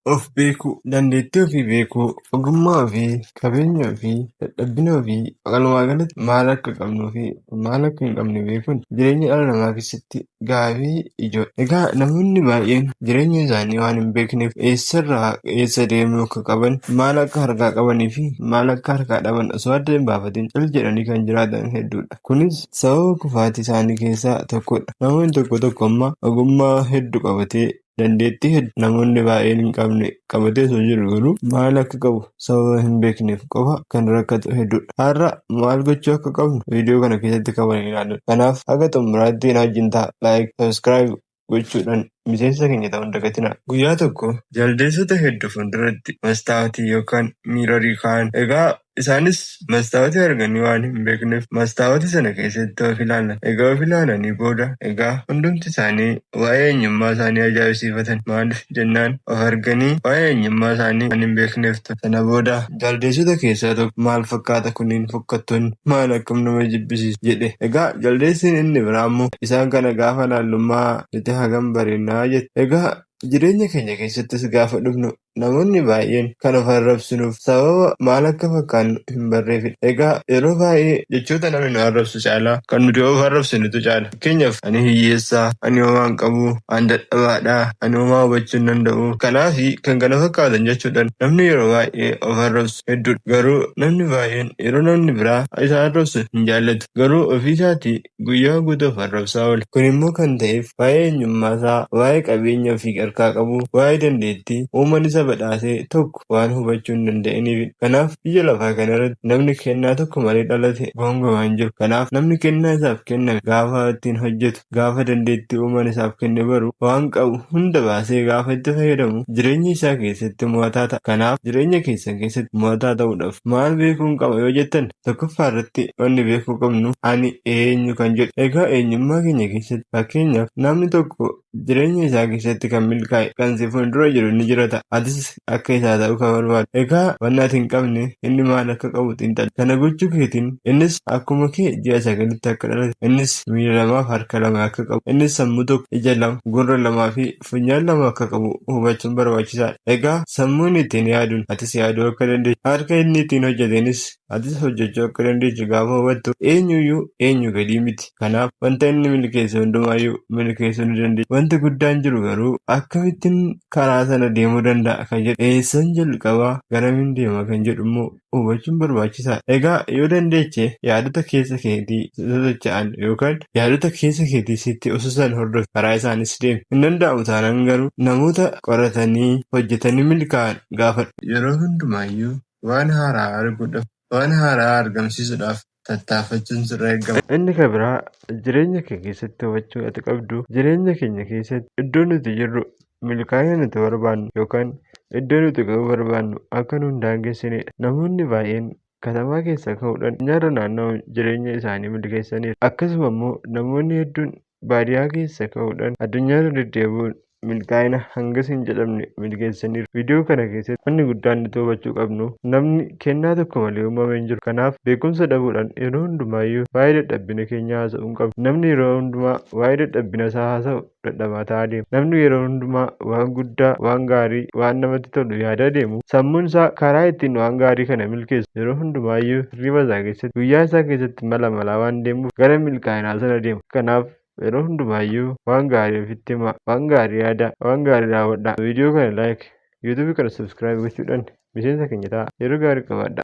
Of beekuu, dandeettii ofii beekuu, ogummaa ofii, qabeenya ofii, dadhabina ofii, walumaa galatti maal akka qabnuu fi maal akka hin qabne beekuun jireenya dhala namaa keessatti gaaffii ijoodha. Egaa namoonni baay'een jireenya isaanii waan hin beekneef eessarraa eessa deemuu akka qaban, maal akka harkaa qabanii fi maal akka harkaa dhaban osoo adda hin baafatiin cal jedhanii kan jiraatan hedduudha. Kunis sababa kufaatii isaanii keessaa tokkodha. Namoonni tokko tokko amma ogummaa hedduu qabatee dandeettii hedduu namoonni baay'een hin qabne qabatee osoo jiru garuu maal akka qabu sababa hin beekneef qofa kan rakkatu hedduudha. Har'a maal gochuu akka qabnu viidiyoo kana keessatti qaban ilaallu. Kanaaf haga xumuraatti na wajjin ta'a. Laayik, sabiskiraayib gochuudhaan miseensa keenya ta'uun dagatinaa. Guyyaa tokko jaldeessota hedduu fuulduratti mastaawotii yookaan miirorii kaa'an. Egaa isaanis mastaawotii arganii waan hin beekneef mastaawotii sana keessatti of ilaalan. Egaa of ilaalanii booda egaa hundumti isaanii waa'ee eenyummaa isaanii ajaa'ibsiifatan. Maaliif jennaan of arganii waa'ee eenyummaa isaanii waan hin beekneef sana booda jaldeessota keessaa tokko maal fakkaata kunniin fokkattoonni maal akkam nama jibbisiisu jedhe. Egaa jaldeessiin inni biraa immoo isaan kana gaafa laallummaa itti hagam bareennaa jette. Egaa jireenya keenya keessattis gaafa dhufnu namoonni baay'een kan of arrabsinuuf sababa maal akka fakkaannu hin barreeffine. Egaa yeroo baay'ee jechoota namni nu arrabsu caalaa kan nuti of arrabsinutu caala. Fakkeenyaaf ani hiyyeessaa, ani homaa hin qabu, ani dadhabaadhaa, ani homaa hubachuu hin danda'u. Kanaafi kan kana fakkaatan jechuudhaan namni yeroo baay'ee of arrabsu hedduudha. Garuu namni baay'een yeroo namni biraa isa arrabsu hin jaallatu. Garuu ofii isaatii guyyaa guutuu of arrabsaa oola. Kun immoo kan ta'eef waa'ee eenyummaa isaa, waa'ee qabeenya ofii harkaa qabu, waa'ee dandeettii uumaan isa badhaasee tokko waan hubachuu hin danda'iniif. Kanaaf biyya lafaa kanarratti namni kennaa tokko malee dhalate gonkumaa hin jiru. Kanaaf namni kennaa isaaf kenname gaafa ittiin hojjetu, gaafa dandeettii uumaan isaaf kenne baru, waan qabu hunda baasee gaafa itti fayyadamu jireenya isaa keessatti mo'ataa ta'a. Kanaaf jireenya keessan keessatti mo'ataa ta'uudhaaf maal beekuun qaba yoo jettan, tokkoffaa irratti wanni beekuu qabnu ani eenyu kan jedhu. Egaa eenyummaa keenya keessatti fakkeenyaaf namni tokko jireenya isaa keessatti kan milkaa'e kan si fuuldura jiru ni jira ta'a. Atis akka isaa ta'uu kan barbaadu. Egaa wanni ati hin qabne inni maal akka qabu xiinxala. Kana gochuu keetiin innis akkuma kee ji'a 9tti akka dhalate, innis miila 2 fi harka 2 akka qabu, innis sammuu tokko, ija 2, gurra 2 fi funyaan 2 akka qabu hubachuun barbaachisaadha. Egaa sammuun ittiin yaaduun atis yaaduu akka dandeessu, harka inni ittiin hojjetenis atis hojjechuu akka dandeessu gaafa hubattu eenyuyyuu eenyu gadii miti. Kanaaf wanta inni milkeesse hundumaayyuu milkeessuu ni dandeessu. Wanti guddaan jiru garuu akkamittiin karaa sana deemuu danda'a kan jedhu, eessan jalqabaa garamiin deema kan jedhu immoo hubachuun barbaachisaadha. Egaa yoo dandeeche yaadota keessa keetii sosocho'an yookaan yaadota keessa keetii sitti ososan hordofi, karaa isaanis deemi. Hin danda'amu taanaan garuu namoota qoratanii hojjetanii milkaa'an gaafadhu. Yeroo hundumaayyuu waan haaraa arguudhaaf, waan haaraa argamsiisuudhaaf tattaaffachuun sirraa eegama. Inni kan biraa jireenya kee keessatti hubachuu ati qabdu, jireenya keenya keessatti iddoo nuti jirru milkaa'ina nuti barbaannu yookaan iddoo nuti ga'uu barbaannu akka nu hin daangessinedha. Namoonni baay'een katamaa keessa ka'uudhaan nyaara naannoo jireenya isaanii milkeessaniiru. Akkasuma immoo namoonni hedduun baadiyyaa keessa ka'uudhaan addunyaarra deddeebi'uun milkaa'ina hangas hin jedhamne milkeessaniiru. Viidiyoo kana keessatti wanni guddaan nuti hubachuu qabnu namni kennaa tokko malee uumame hin jiru. Kanaaf beekumsa dhabuudhaan yeroo hundumaayyuu waa'ee dadhabbina keenya haasa'uu hin qabnu. Namni yeroo hundumaa waa'ee dadhabbina isaa haasa'u dadhabaa ta'aa deema. Namni yeroo hundumaa waan guddaa, waan gaarii, waan namatti tolu yaadaa deemu sammuun isaa karaa ittiin waan gaarii kana milkeessu yeroo hundumaayyuu hirriba isaa keessatti, guyyaa isaa keessatti malaa waan deemuuf gara milkaa'inaa sana deema. Kanaaf yeroo hundumaayyuu waan gaarii ofitti himaa, waan gaarii yaadaa, waan gaarii raawwadhaa. Viidiyoo kana laayik, yuutuubii kana sabiskiraayib gochuudhaan miseensa keenya ta'a. Yeroo gaarii qabaadhaa.